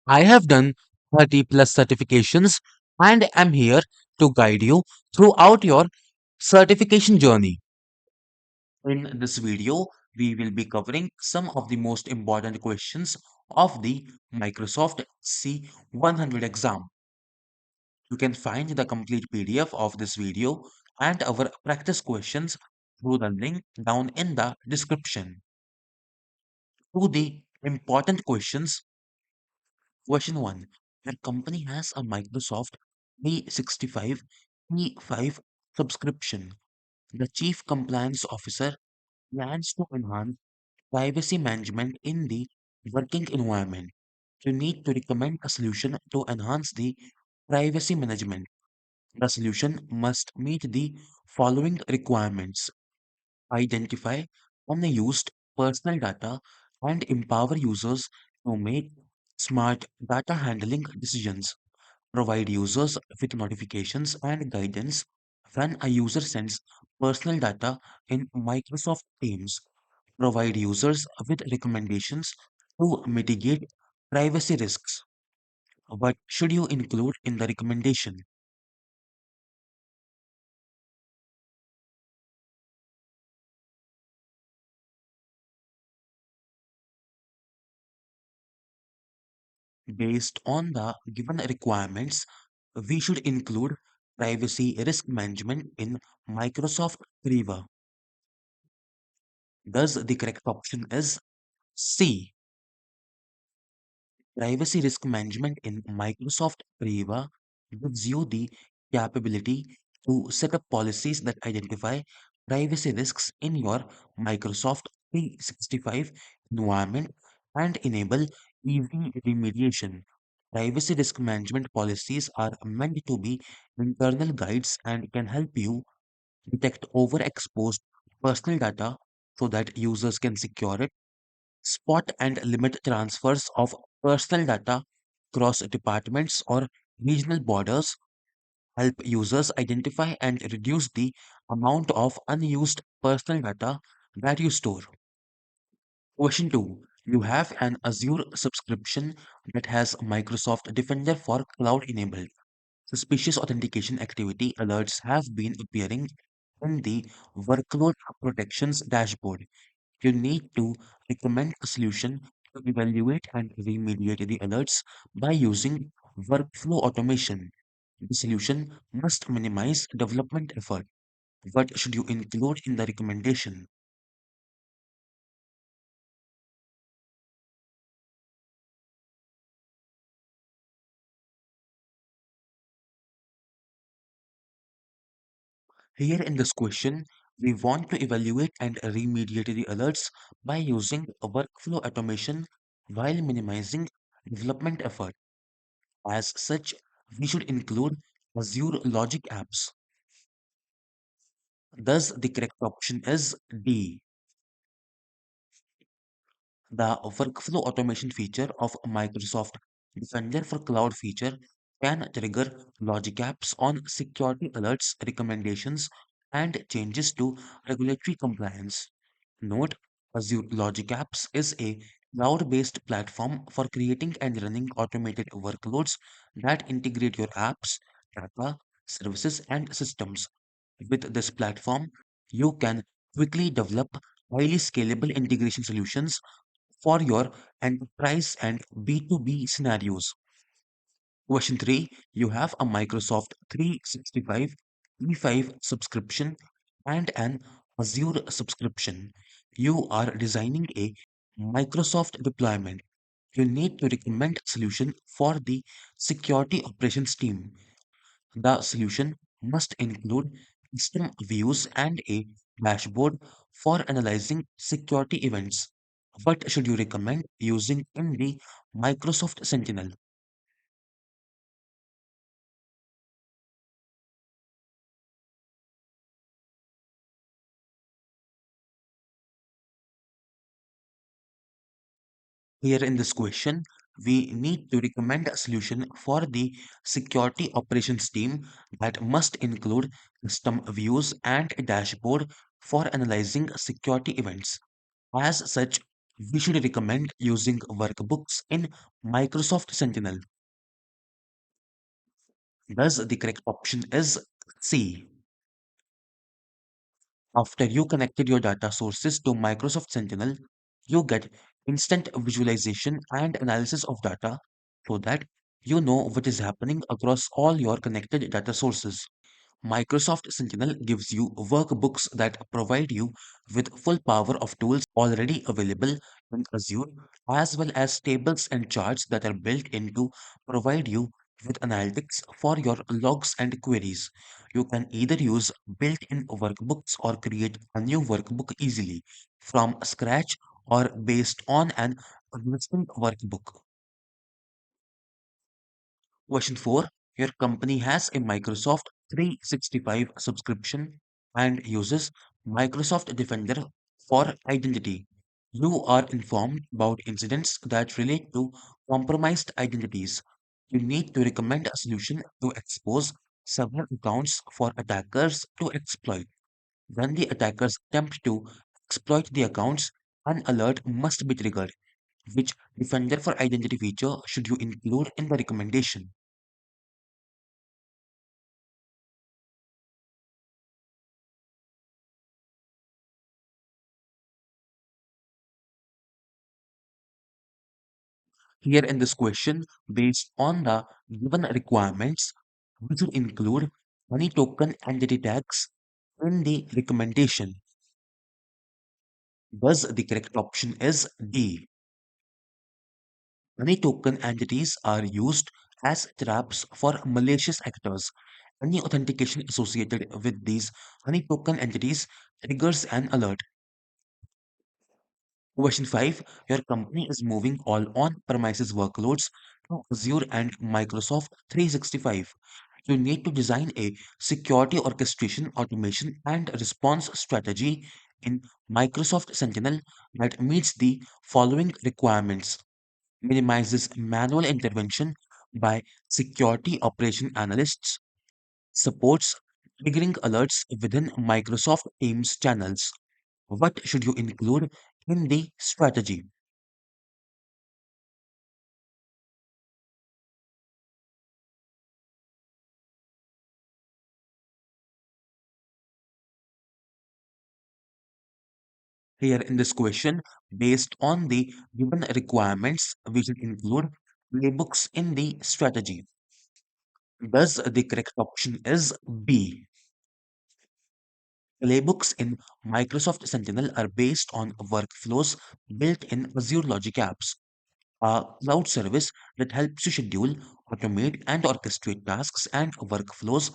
I have done 30 plus certifications and am here to guide you throughout your certification journey. In this video, we will be covering some of the most important questions of the Microsoft C100 exam. You can find the complete PDF of this video and our practice questions through the link down in the description. To the important questions, question 1. Your company has a Microsoft 365 E5 subscription. The Chief Compliance Officer plans to enhance privacy management in the working environment. You need to recommend a solution to enhance the privacy management. The solution must meet the following requirements: identify unused personal data and empower users to make smart data handling decisions. Provide users with notifications and guidance when a user sends personal data in Microsoft Teams. Provide users with recommendations to mitigate privacy risks. What should you include in the recommendation? Based on the given requirements, we should include privacy risk management in Microsoft Riva. Thus, the correct option is C. Privacy risk management in Microsoft Riva gives you the capability to set up policies that identify privacy risks in your Microsoft 365 environment and enable easy remediation. Privacy risk management policies are meant to be internal guides and can help you detect overexposed personal data so that users can secure it, spot and limit transfers of personal data across departments or regional borders, help users identify and reduce the amount of unused personal data that you store. Question 2. You have an Azure subscription that has Microsoft Defender for cloud enabled. Suspicious authentication activity alerts have been appearing in the workload protections dashboard. You need to recommend a solution to evaluate and remediate the alerts by using workflow automation. The solution must minimize development effort. What should you include in the recommendation? Here in this question, we want to evaluate and remediate the alerts by using a workflow automation while minimizing development effort. As such, we should include Azure Logic Apps. Thus, the correct option is D. The workflow automation feature of Microsoft Defender for Cloud feature can trigger logic apps on security alerts, recommendations, and changes to regulatory compliance. Note, Azure Logic Apps is a cloud-based platform for creating and running automated workloads that integrate your apps, data, services, and systems. With this platform, you can quickly develop highly scalable integration solutions for your enterprise and B2B scenarios. Question 3. You have a Microsoft 365 E5 subscription and an Azure subscription. You are designing a Microsoft deployment. You need to recommend a solution for the security operations team. The solution must include custom views and a dashboard for analyzing security events. What should you recommend using in the Microsoft Sentinel? Here in this question, we need to recommend a solution for the security operations team that must include custom views and a dashboard for analyzing security events. As such, we should recommend using workbooks in Microsoft Sentinel. Thus, the correct option is C. After you connected your data sources to Microsoft Sentinel, you get instant visualization and analysis of data so that you know what is happening across all your connected data sources. Microsoft Sentinel gives you workbooks that provide you with full power of tools already available in Azure, as well as tables and charts that are built in to provide you with analytics for your logs and queries. You can either use built-in workbooks or create a new workbook easily from scratch or based on an existing workbook. Question 4. Your company has a Microsoft 365 subscription and uses Microsoft Defender for identity. You are informed about incidents that relate to compromised identities. You need to recommend a solution to expose several accounts for attackers to exploit. When the attackers attempt to exploit the accounts, an alert must be triggered. Which Defender for Identity feature should you include in the recommendation? Here in this question, based on the given requirements, we should include any token entity tags in the recommendation. Thus, the correct option is D. Honey token entities are used as traps for malicious actors. Any authentication associated with these honey token entities triggers an alert. Question 5. Your company is moving all on-premises workloads to Azure and Microsoft 365. You need to design a security orchestration, automation, and response strategy in Microsoft Sentinel that meets the following requirements: minimizes manual intervention by security operation analysts, supports triggering alerts within Microsoft Teams channels. What should you include in the strategy? Here in this question, based on the given requirements, we should include playbooks in the strategy. Thus, the correct option is B. Playbooks in Microsoft Sentinel are based on workflows built in Azure Logic Apps, a cloud service that helps you schedule, automate, and orchestrate tasks and workflows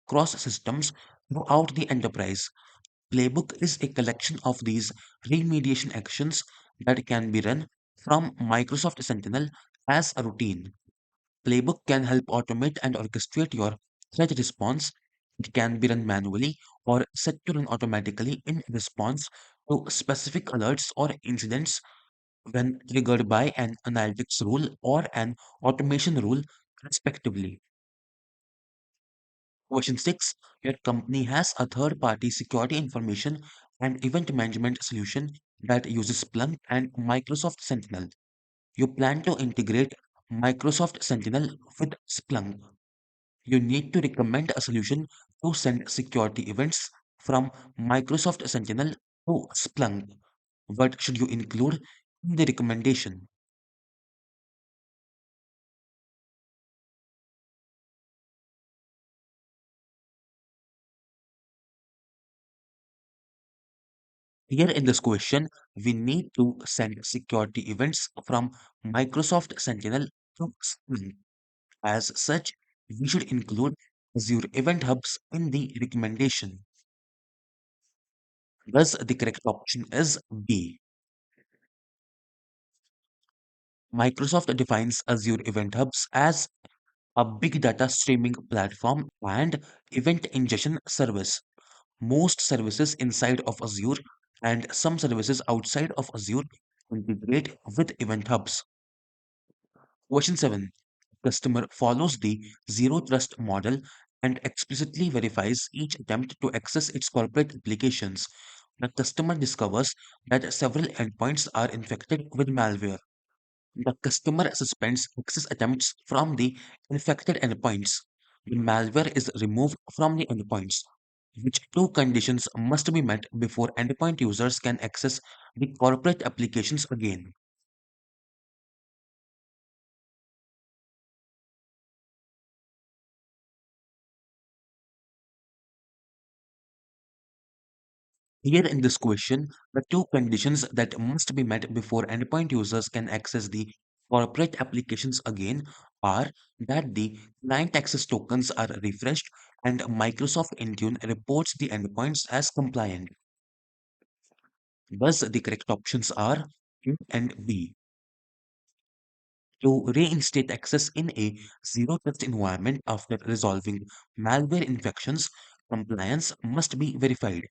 across systems throughout the enterprise. Playbook is a collection of these remediation actions that can be run from Microsoft Sentinel as a routine. Playbook can help automate and orchestrate your threat response. It can be run manually or set to run automatically in response to specific alerts or incidents when triggered by an analytics rule or an automation rule, respectively. Question 6. Your company has a third party security information and event management solution that uses Splunk and Microsoft Sentinel. You plan to integrate Microsoft Sentinel with Splunk. You need to recommend a solution to send security events from Microsoft Sentinel to Splunk. What should you include in the recommendation? Here in this question, we need to send security events from Microsoft Sentinel to Splunk. As such, we should include Azure Event Hubs in the recommendation. Thus, the correct option is B. Microsoft defines Azure Event Hubs as a big data streaming platform and event ingestion service. Most services inside of Azure and some services outside of Azure integrate with event hubs. Question 7. Customer follows the zero trust model and explicitly verifies each attempt to access its corporate applications. The customer discovers that several endpoints are infected with malware. The customer suspends access attempts from the infected endpoints. The malware is removed from the endpoints, which two conditions must be met before endpoint users can access the corporate applications again. Here in this question, the two conditions that must be met before endpoint users can access the corporate applications again are that the client access tokens are refreshed and Microsoft Intune reports the endpoints as compliant. Thus, the correct options are A and B. To reinstate access in a zero trust environment after resolving malware infections, compliance must be verified.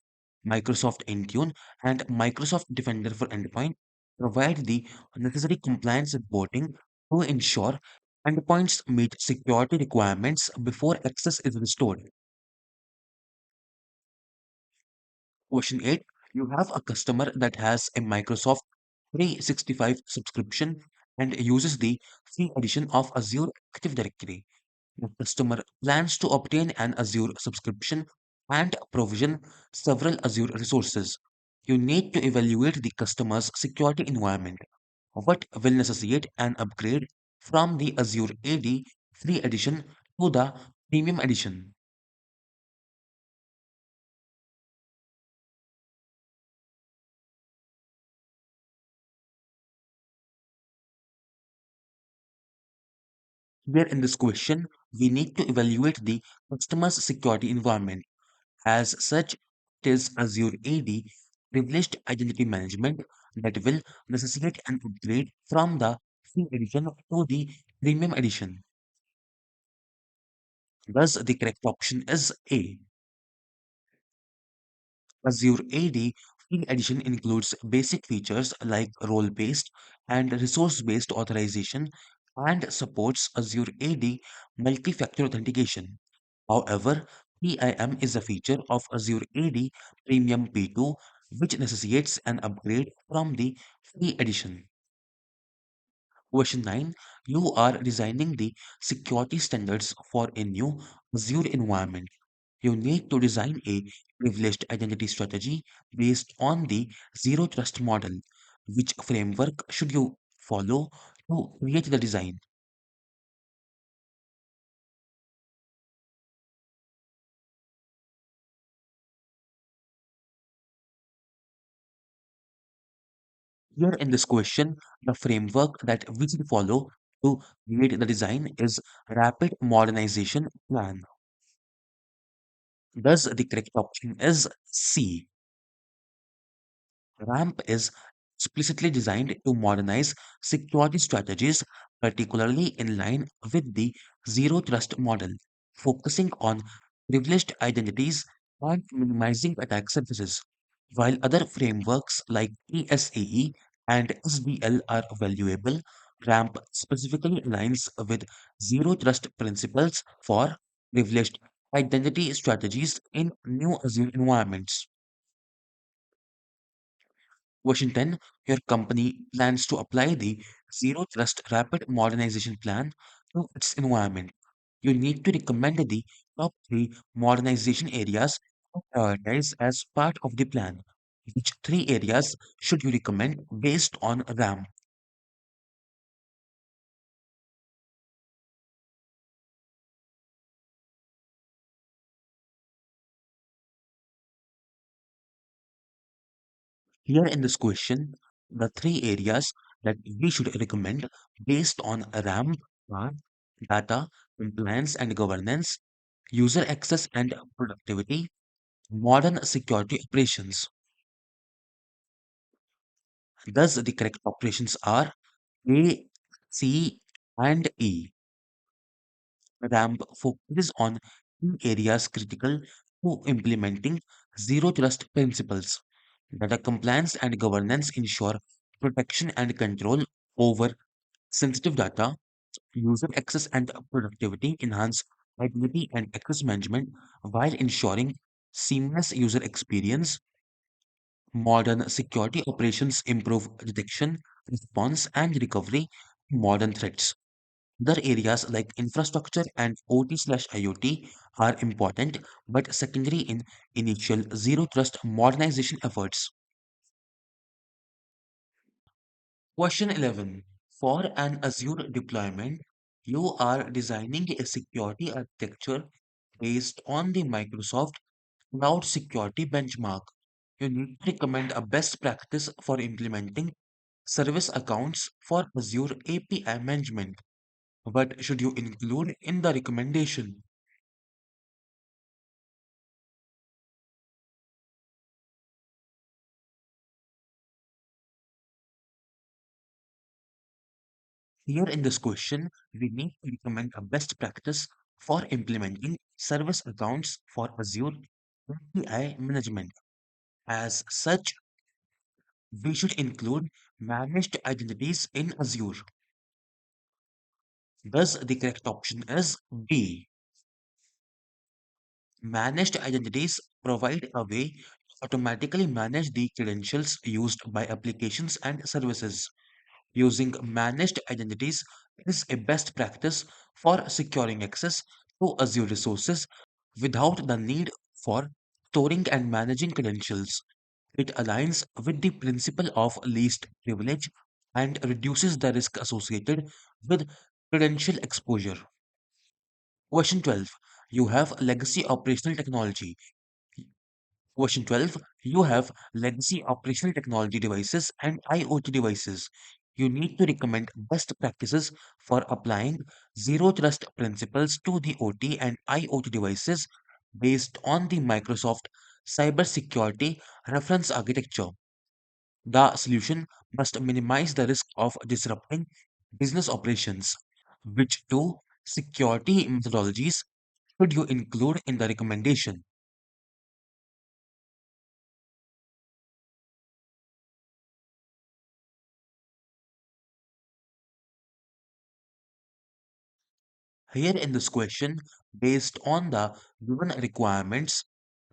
Microsoft Intune and Microsoft Defender for Endpoint provide the necessary compliance reporting to ensure endpoints meet security requirements before access is restored. Question 8. You have a customer that has a Microsoft 365 subscription and uses the free edition of Azure Active Directory. The customer plans to obtain an Azure subscription and provision several Azure resources. You need to evaluate the customer's security environment. What will necessitate an upgrade from the Azure AD free edition to the premium edition? Here in this question, we need to evaluate the customer's security environment. As such, it is Azure AD privileged identity management that will necessitate an upgrade from the free edition to the premium edition. Thus, the correct option is A. Azure AD Free Edition includes basic features like role-based and resource-based authorization and supports Azure AD multi-factor authentication. However, PIM is a feature of Azure AD Premium P2 which necessitates an upgrade from the free edition. Question 9. You are designing the security standards for a new Azure environment. You need to design a privileged identity strategy based on the zero trust model. Which framework should you follow to create the design? Here in this question, the framework that we should follow to create the design is Rapid Modernization Plan. Thus, the correct option is C. RAMP is explicitly designed to modernize security strategies, particularly in line with the zero trust model, focusing on privileged identities and minimizing attack surfaces. While other frameworks like ESAE and SDL are valuable, RAMP specifically aligns with zero trust principles for privileged identity strategies in new Azure environments. Washington, your company plans to apply the Zero Trust Rapid Modernization Plan to its environment. You need to recommend the top three modernization areas to prioritize as part of the plan. Which three areas should you recommend based on RAM? Here in this question, the three areas that we should recommend based on RAM are data, compliance and governance, user access and productivity, modern security operations. Thus, the correct operations are A, C, and E. RAMP focuses on key areas critical to implementing zero trust principles. Data compliance and governance ensure protection and control over sensitive data. User access and productivity enhance identity and access management while ensuring seamless user experience. Modern security operations improve detection, response, and recovery to modern threats. Other areas like infrastructure and OT/IoT are important but secondary in initial zero trust modernization efforts. Question 11. For an Azure deployment, you are designing a security architecture based on the Microsoft Cloud Security Benchmark. You need to recommend a best practice for implementing service accounts for Azure API management. What should you include in the recommendation? Here in this question, we need to recommend a best practice for implementing service accounts for Azure API management. As such, we should include managed identities in Azure. Thus, the correct option is B. Managed identities provide a way to automatically manage the credentials used by applications and services. Using managed identities is a best practice for securing access to Azure resources without the need for storing and managing credentials. It aligns with the principle of least privilege and reduces the risk associated with credential exposure. Question 12. You have legacy operational technology. Question 12. You have legacy operational technology devices and IoT devices. You need to recommend best practices for applying zero trust principles to the OT and IoT devices based on the Microsoft Cybersecurity reference architecture. The solution must minimize the risk of disrupting business operations. Which two security methodologies should you include in the recommendation? Here in this question, based on the given requirements,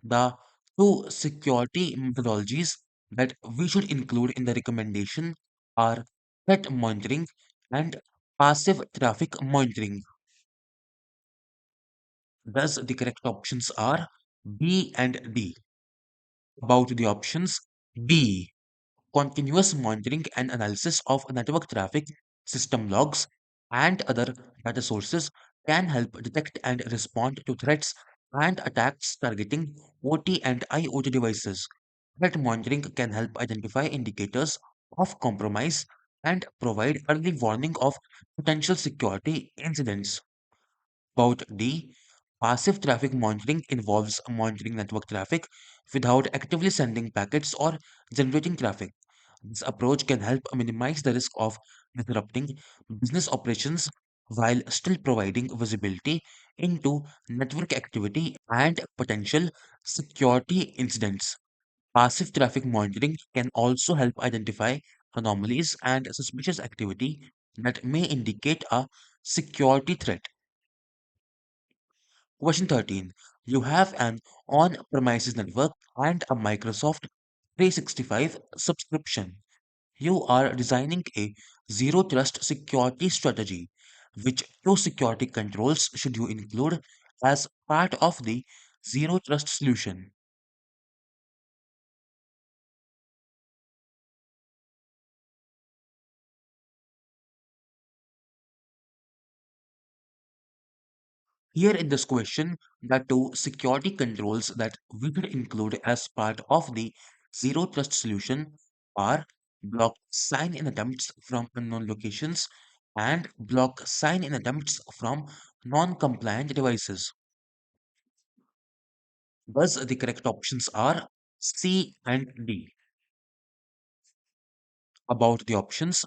the two security methodologies that we should include in the recommendation are threat monitoring and passive traffic monitoring. Thus, the correct options are B and D. About the options, B. Continuous monitoring and analysis of network traffic, system logs, and other data sources can help detect and respond to threats and attacks targeting OT and IoT devices. Threat monitoring can help identify indicators of compromise and provide early warning of potential security incidents. About D, passive traffic monitoring involves monitoring network traffic without actively sending packets or generating traffic. This approach can help minimize the risk of disrupting business operations while still providing visibility into network activity and potential security incidents. Passive traffic monitoring can also help identify anomalies and suspicious activity that may indicate a security threat. Question 13. You have an on-premises network and a Microsoft 365 subscription. You are designing a zero trust security strategy. Which two security controls should you include as part of the zero trust solution? Here in this question, the two security controls that we could include as part of the zero trust solution are block sign in attempts from unknown locations and block sign in attempts from non-compliant devices. Thus, the correct options are C and D. About the options,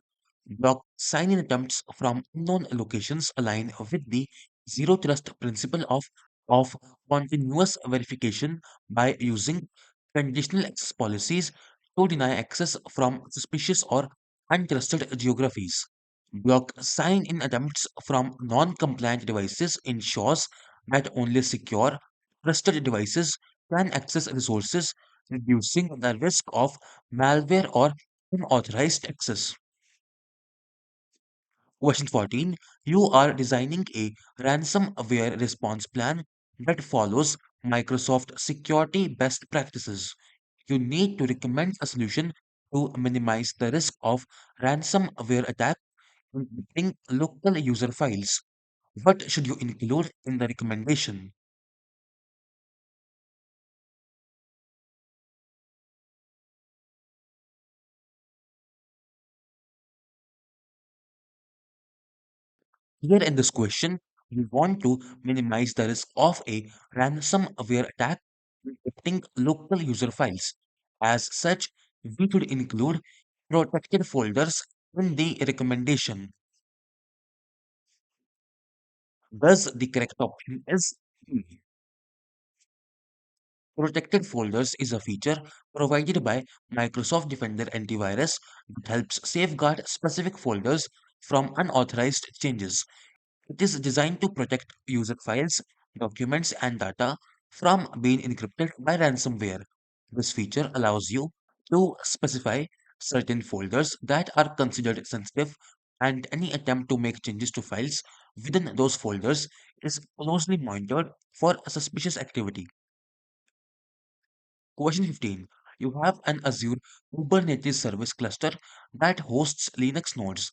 block sign-in attempts from unknown locations align with the zero trust principle of continuous verification by using conditional access policies to deny access from suspicious or untrusted geographies. Block sign-in attempts from non-compliant devices ensures that only secure, trusted devices can access resources reducing the risk of malware or unauthorized access. Question 14. You are designing a ransomware response plan that follows Microsoft security best practices. You need to recommend a solution to minimize the risk of ransomware attack encrypting local user files. What should you include in the recommendation? Here in this question, we want to minimize the risk of a ransomware attack encrypting local user files. As such, we should include protected folders in the recommendation. Thus, the correct option is B. Protected folders is a feature provided by Microsoft Defender Antivirus that helps safeguard specific folders from unauthorized changes. It is designed to protect user files, documents, and data from being encrypted by ransomware. This feature allows you to specify certain folders that are considered sensitive, and any attempt to make changes to files within those folders is closely monitored for suspicious activity. Question 15. You have an Azure Kubernetes service cluster that hosts Linux nodes.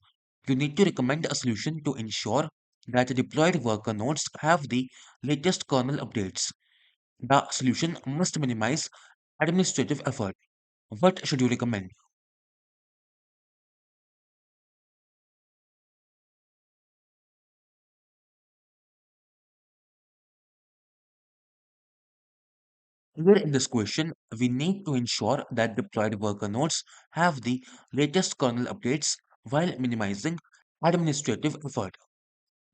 You need to recommend a solution to ensure that the deployed worker nodes have the latest kernel updates. The solution must minimize administrative effort. What should you recommend? Here in this question, we need to ensure that deployed worker nodes have the latest kernel updates while minimizing administrative effort.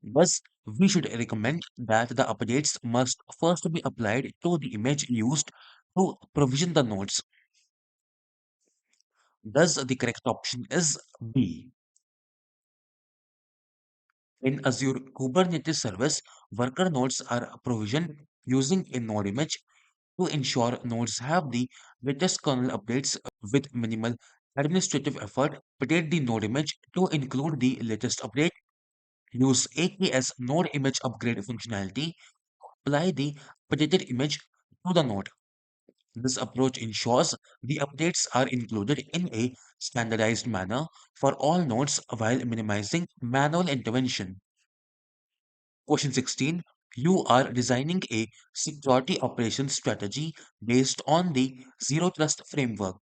Thus, we should recommend that the updates must first be applied to the image used to provision the nodes. Thus, the correct option is B. In Azure Kubernetes Service, worker nodes are provisioned using a node image to ensure nodes have the latest kernel updates with minimal administrative effort. Update the node image to include the latest update. Use AKS node image upgrade functionality. Apply the updated image to the node. This approach ensures the updates are included in a standardized manner for all nodes while minimizing manual intervention. Question 16. You are designing a security operations strategy based on the Zero Trust framework.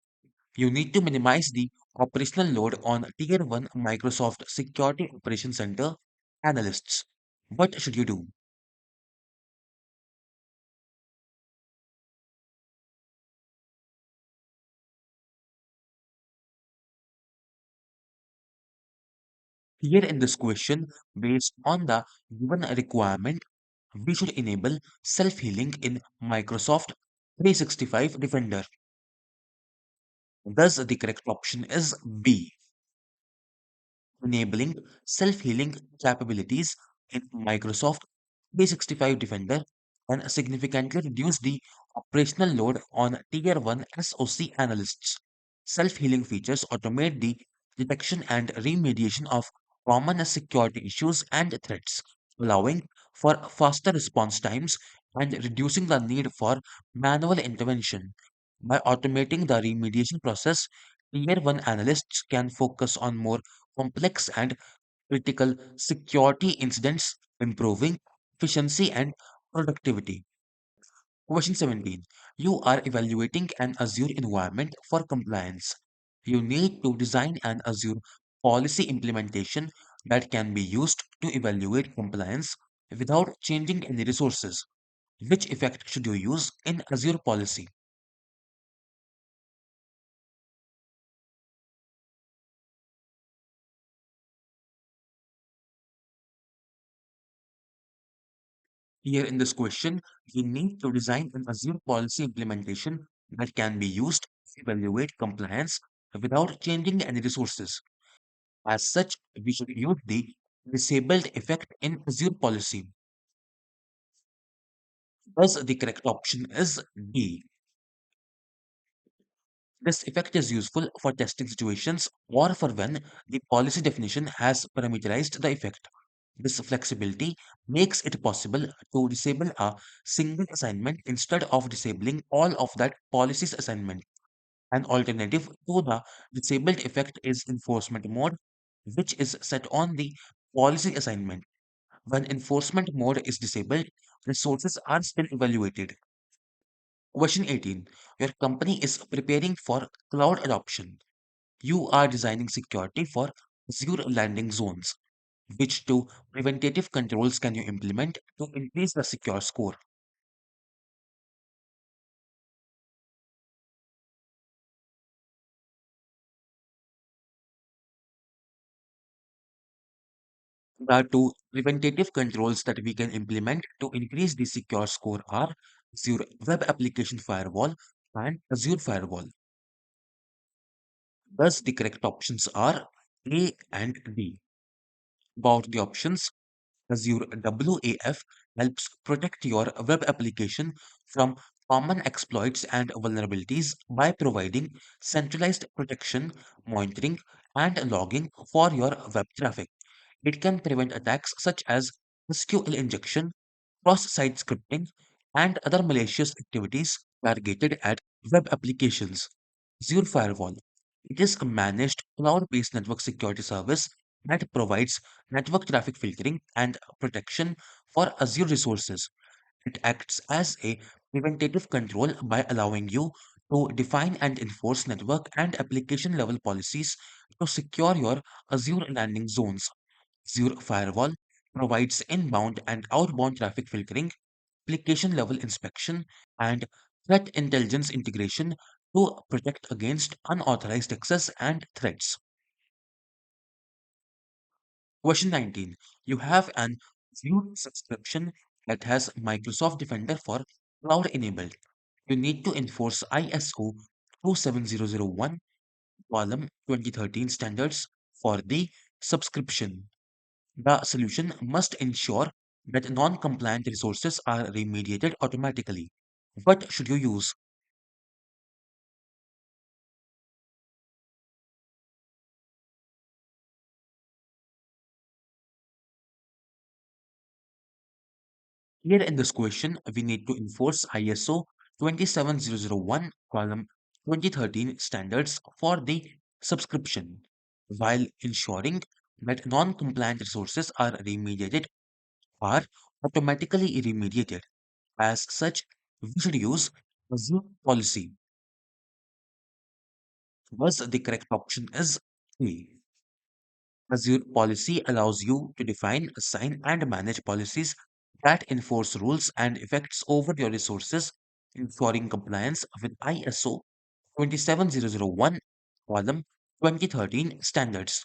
You need to minimize the operational load on Tier 1 Microsoft Security Operations Center analysts. What should you do? Here in this question, based on the given requirement, we should enable self-healing in Microsoft 365 Defender. Thus, the correct option is B. Enabling self-healing capabilities in Microsoft 365 Defender can significantly reduce the operational load on Tier 1 SOC analysts. Self-healing features automate the detection and remediation of common security issues and threats, allowing for faster response times and reducing the need for manual intervention. By automating the remediation process, Tier 1 analysts can focus on more complex and critical security incidents, improving efficiency and productivity. Question 17. You are evaluating an Azure environment for compliance. You need to design an Azure policy implementation that can be used to evaluate compliance without changing any resources. Which effect should you use in Azure policy? Here in this question, we need to design an Azure policy implementation that can be used to evaluate compliance without changing any resources. As such, we should use the disabled effect in Azure policy. Thus, the correct option is D. This effect is useful for testing situations or for when the policy definition has parameterized the effect. This flexibility makes it possible to disable a single assignment instead of disabling all of that policy's assignment. An alternative to the disabled effect is enforcement mode, which is set on the policy assignment. When enforcement mode is disabled, resources are still evaluated. Question 18. Your company is preparing for cloud adoption. You are designing security for Azure landing zones. Which two preventative controls can you implement to increase the secure score? The two preventative controls that we can implement to increase the secure score are Azure Web Application Firewall and Azure Firewall. Thus, the correct options are A and D. About the options, Azure WAF helps protect your web application from common exploits and vulnerabilities by providing centralized protection, monitoring, and logging for your web traffic. It can prevent attacks such as SQL injection, cross-site scripting, and other malicious activities targeted at web applications. Azure Firewall. It is a managed cloud-based network security service that provides network traffic filtering and protection for Azure resources. It acts as a preventative control by allowing you to define and enforce network and application level policies to secure your Azure landing zones. Azure Firewall provides inbound and outbound traffic filtering, application level inspection, and threat intelligence integration to protect against unauthorized access and threats. Question 19. You have an Azure subscription that has Microsoft Defender for Cloud enabled. You need to enforce ISO 27001 column 2013 standards for the subscription. The solution must ensure that non-compliant resources are remediated automatically. What should you use? Here in this question, we need to enforce ISO 27001 column 2013 standards for the subscription while ensuring that non-compliant resources are automatically remediated. As such, we should use Azure policy. Thus, the correct option is A. Azure policy allows you to define, assign, and manage policies that enforce rules and effects over your resources, ensuring compliance with ISO 27001 column 2013 standards.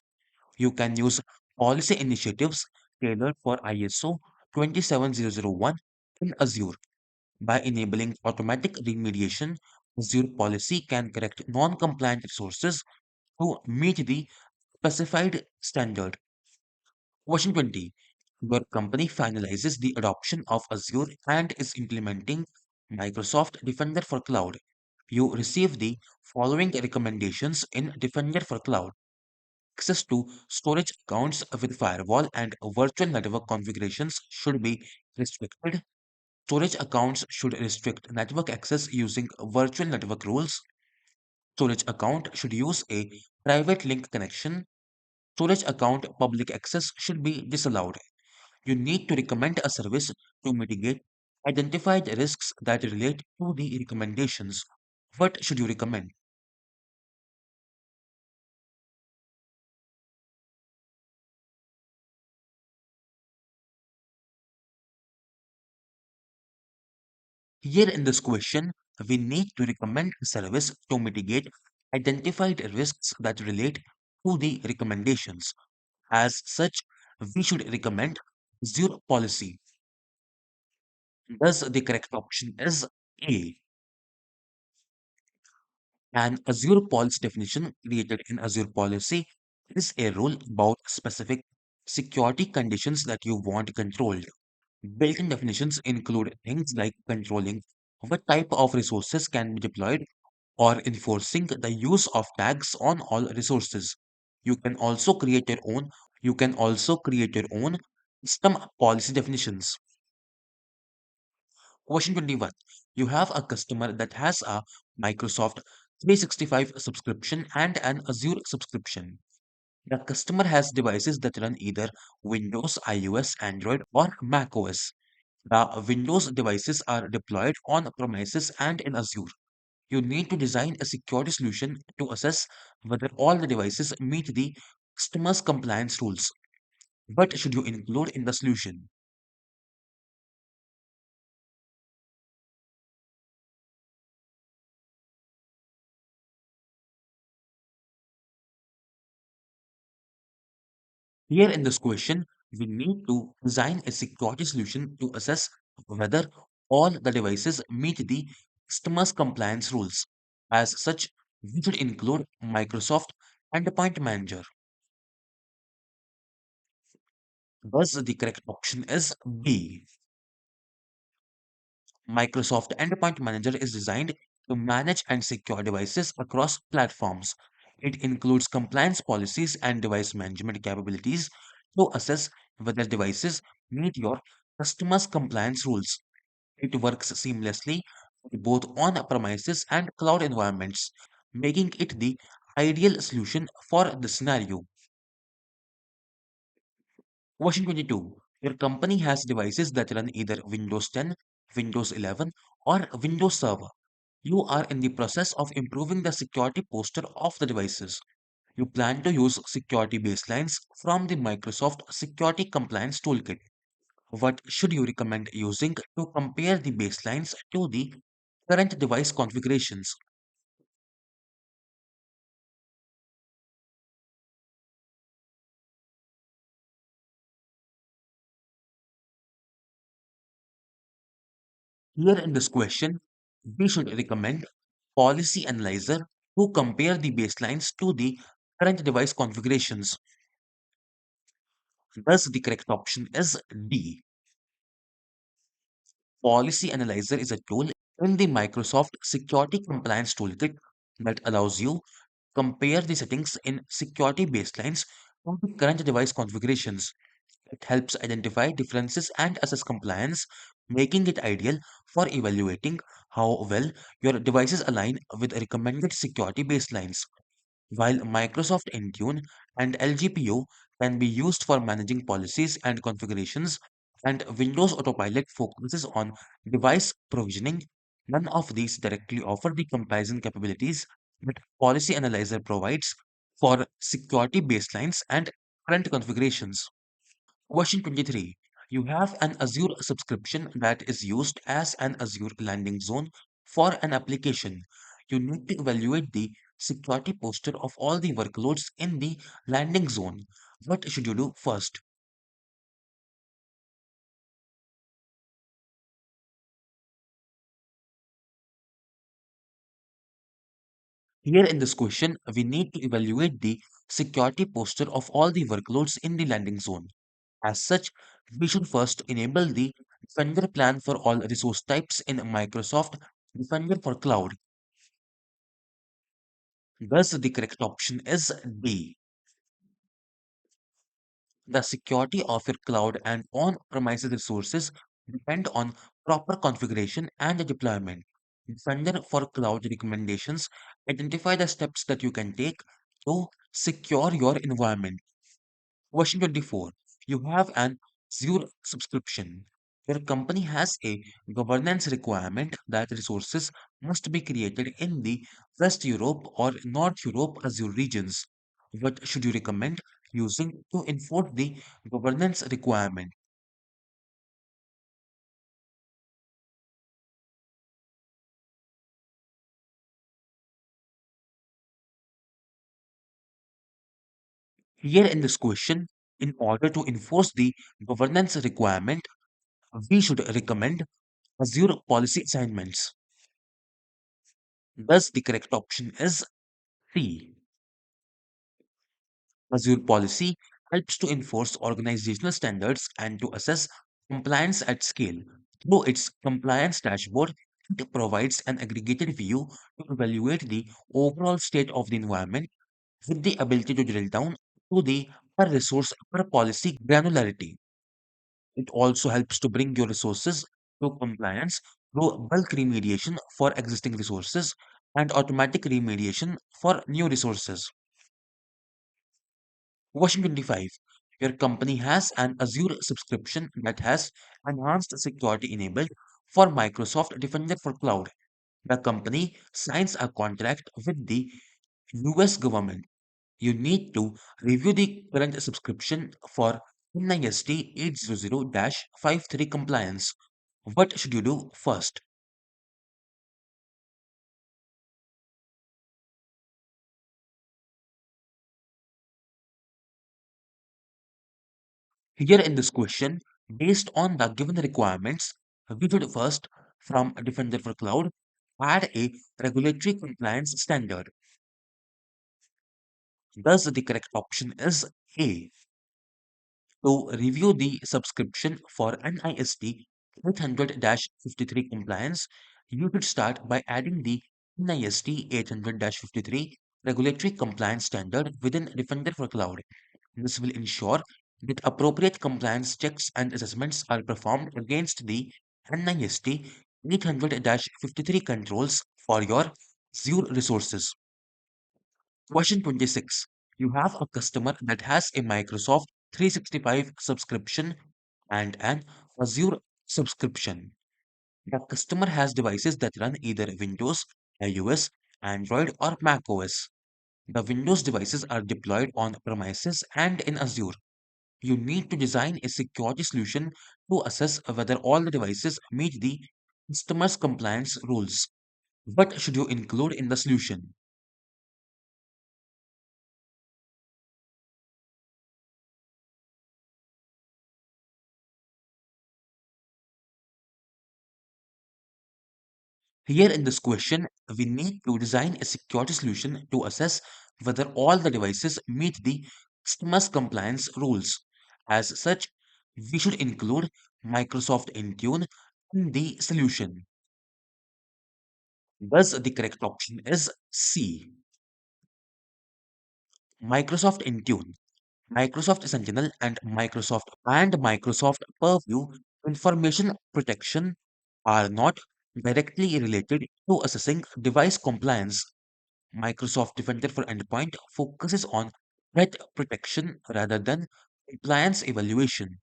You can use policy initiatives tailored for ISO 27001 in Azure. By enabling automatic remediation, Azure policy can correct non-compliant resources to meet the specified standard. Question 20. Your company finalizes the adoption of Azure and is implementing Microsoft Defender for Cloud. You receive the following recommendations in Defender for Cloud. Access to storage accounts with firewall and virtual network configurations should be restricted. Storage accounts should restrict network access using virtual network rules. Storage account should use a private link connection. Storage account public access should be disallowed. You need to recommend a service to mitigate identified risks that relate to the recommendations. What should you recommend? Here in this question, we need to recommend a service to mitigate identified risks that relate to the recommendations. As such, we should recommend zero policy. Thus, the correct option is A. An Azure policy definition created in Azure policy is a rule about specific security conditions that you want controlled. Built-in definitions include things like controlling what type of resources can be deployed or enforcing the use of tags on all resources. You can also create your own you can also create your own custom policy definitions. Question 21. You have a customer that has a Microsoft 365 subscription and an Azure subscription. The customer has devices that run either Windows, iOS, Android, or macOS. The Windows devices are deployed on premises and in Azure. You need to design a security solution to assess whether all the devices meet the customer's compliance rules. What should you include in the solution? Here in this question, we need to design a security solution to assess whether all the devices meet the customer's compliance rules. As such, we should include Microsoft Endpoint Manager. Thus, the correct option is B. Microsoft Endpoint Manager is designed to manage and secure devices across platforms. It includes compliance policies and device management capabilities to assess whether devices meet your customer's compliance rules. It works seamlessly with both on premises and cloud environments, making it the ideal solution for the scenario. Question 22. Your company has devices that run either Windows 10, Windows 11, or Windows Server. You are in the process of improving the security posture of the devices. You plan to use security baselines from the Microsoft Security Compliance Toolkit. What should you recommend using to compare the baselines to the current device configurations? Here in this question, we should recommend Policy Analyzer to compare the baselines to the current device configurations. Thus, the correct option is D. Policy Analyzer is a tool in the Microsoft Security Compliance Toolkit that allows you to compare the settings in security baselines to the current device configurations. It helps identify differences and assess compliance, making it ideal for evaluating how well your devices align with recommended security baselines. While Microsoft Intune and LGPO can be used for managing policies and configurations, and Windows Autopilot focuses on device provisioning, none of these directly offer the comparison capabilities that Policy Analyzer provides for security baselines and current configurations. Question 23. You have an Azure subscription that is used as an Azure landing zone for an application. You need to evaluate the security posture of all the workloads in the landing zone. What should you do first? Here in this question, we need to evaluate the security posture of all the workloads in the landing zone. As such, we should first enable the Defender plan for all resource types in Microsoft Defender for Cloud. Thus, the correct option is D. The security of your cloud and on-premises resources depend on proper configuration and deployment. Defender for Cloud recommendations identify the steps that you can take to secure your environment. Question 24. You have an Azure subscription. Your company has a governance requirement that resources must be created in the West Europe or North Europe Azure regions. What should you recommend using to enforce the governance requirement? Here in this question, in order to enforce the governance requirement, we should recommend Azure policy assignments. Thus, the correct option is C. Azure policy helps to enforce organizational standards and to assess compliance at scale. Through its compliance dashboard, It provides an aggregated view to evaluate the overall state of the environment with the ability to drill down to the per resource per policy granularity. It also helps to bring your resources to compliance through bulk remediation for existing resources and automatic remediation for new resources. Question 25. Your company has an Azure subscription that has enhanced security enabled for Microsoft Defender for Cloud. The company signs a contract with the US government. You need to review the current subscription for NIST 800-53 compliance. What should you do first? Here in this question, based on the given requirements, we should first, from Defender for Cloud, add a regulatory compliance standard. Thus, the correct option is A. To review the subscription for NIST 800-53 compliance, you should start by adding the NIST 800-53 regulatory compliance standard within Defender for Cloud. This will ensure that appropriate compliance checks and assessments are performed against the NIST 800-53 controls for your Azure resources. Question 26. You have a customer that has a Microsoft 365 subscription and an Azure subscription. The customer has devices that run either Windows, iOS, Android, or macOS. The Windows devices are deployed on premises and in Azure. You need to design a security solution to assess whether all the devices meet the customer's compliance rules. What should you include in the solution? Here in this question, we need to design a security solution to assess whether all the devices meet the customer's compliance rules. As such, we should include Microsoft Intune in the solution. Thus, the correct option is C. Microsoft Intune, Microsoft Sentinel, and Microsoft Purview information protection are not directly related to assessing device compliance. Microsoft Defender for Endpoint focuses on threat protection rather than compliance evaluation.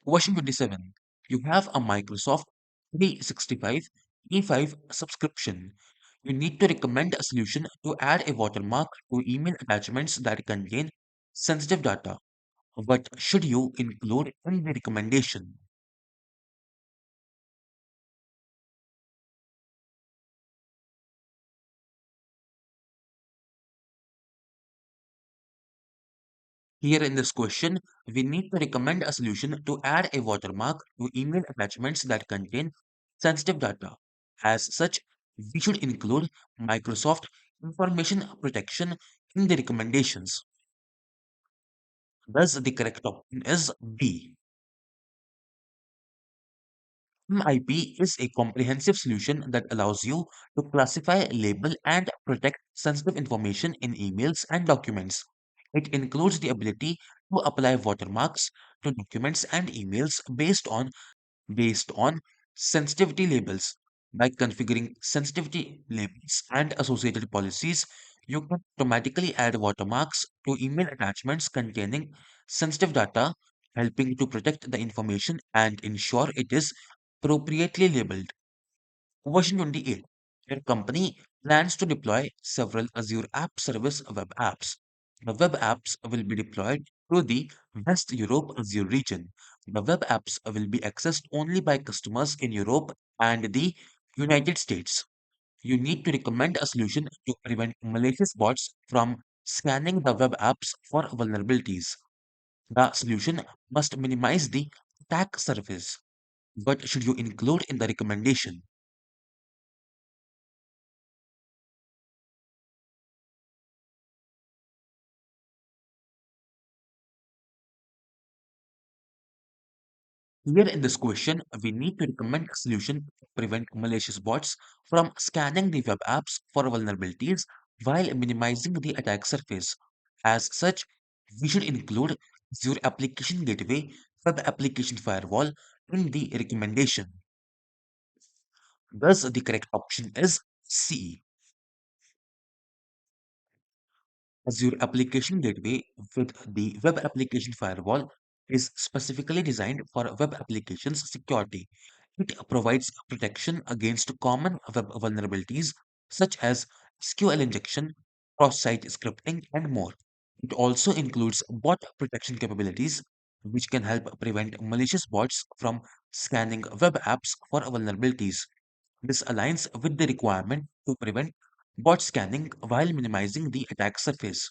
Question 27. You have a Microsoft 365 E5 subscription. You need to recommend a solution to add a watermark to email attachments that contain sensitive data. What should you include in the recommendation? Here in this question, we need to recommend a solution to add a watermark to email attachments that contain sensitive data. As such, we should include Microsoft Information Protection in the recommendations. Thus, the correct option is B. MIP is a comprehensive solution that allows you to classify, label, and protect sensitive information in emails and documents. It includes the ability to apply watermarks to documents and emails based on sensitivity labels. By configuring sensitivity labels and associated policies, you can automatically add watermarks to email attachments containing sensitive data, helping to protect the information and ensure it is appropriately labeled. Version 28. Your company plans to deploy several Azure App Service web apps. The web apps will be deployed to the West Europe Azure region. The web apps will be accessed only by customers in Europe and the United States. You need to recommend a solution to prevent malicious bots from scanning the web apps for vulnerabilities. The solution must minimize the attack surface. What should you include in the recommendation? Here in this question, we need to recommend a solution to prevent malicious bots from scanning the web apps for vulnerabilities while minimizing the attack surface. As such, we should include Azure Application Gateway Web Application Firewall in the recommendation. Thus, the correct option is C. Azure Application Gateway with the Web Application Firewall is specifically designed for web applications security. It provides protection against common web vulnerabilities such as SQL injection, cross-site scripting, and more. It also includes bot protection capabilities, which can help prevent malicious bots from scanning web apps for vulnerabilities. This aligns with the requirement to prevent bot scanning while minimizing the attack surface.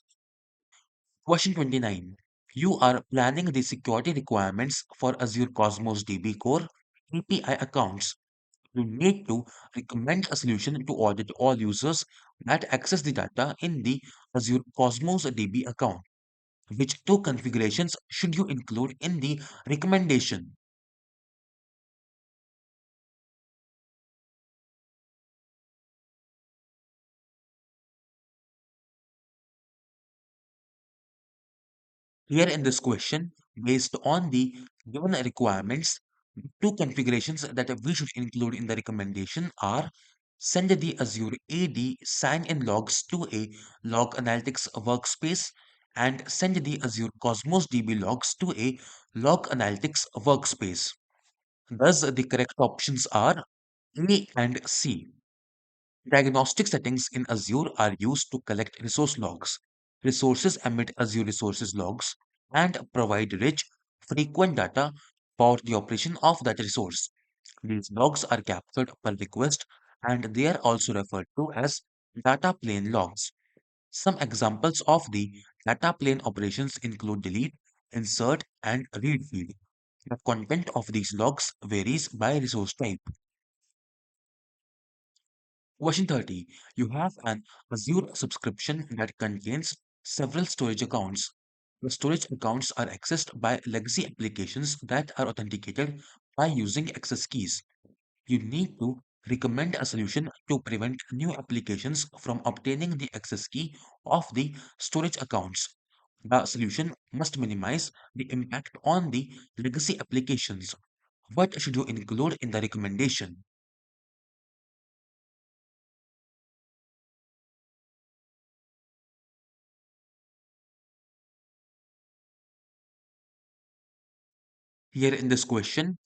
Question 29. You are planning the security requirements for Azure Cosmos DB Core API accounts. You need to recommend a solution to audit all users that access the data in the Azure Cosmos DB account. Which two configurations should you include in the recommendation? Here in this question, based on the given requirements, two configurations that we should include in the recommendation are send the Azure AD sign-in logs to a log analytics workspace and send the Azure Cosmos DB logs to a log analytics workspace. Thus, the correct options are A and C. Diagnostic settings in Azure are used to collect resource logs. Resources emit Azure Resources logs and provide rich, frequent data about the operation of that resource. These logs are captured per request and they are also referred to as data plane logs. Some examples of the data plane operations include delete, insert, and read field. The content of these logs varies by resource type. Question 30. You have an Azure subscription that contains several storage accounts. The storage accounts are accessed by legacy applications that are authenticated by using access keys. You need to recommend a solution to prevent new applications from obtaining the access key of the storage accounts. The solution must minimize the impact on the legacy applications. What should you include in the recommendation? Here in this question,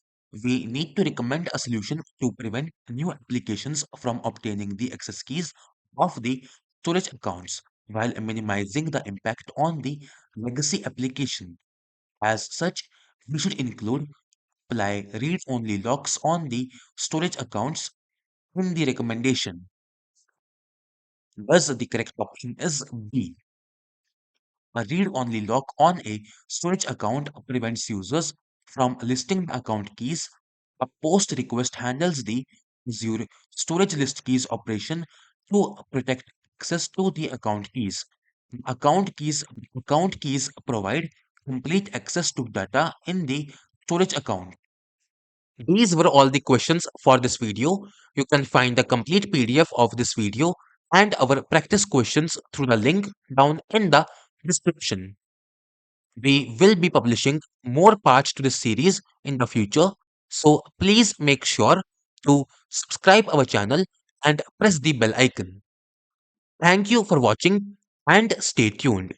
we need to recommend a solution to prevent new applications from obtaining the access keys of the storage accounts while minimizing the impact on the legacy application. As such, we should include apply read-only locks on the storage accounts in the recommendation. Thus, the correct option is B. A read-only lock on a storage account prevents users from listing the account keys. A post request handles the Azure storage list keys operation to protect access to the account keys. Account keys provide complete access to data in the storage account. These were all the questions for this video. You can find the complete PDF of this video and our practice questions through the link down in the description. We will be publishing more parts to this series in the future, so please make sure to subscribe our channel and press the bell icon. Thank you for watching and stay tuned.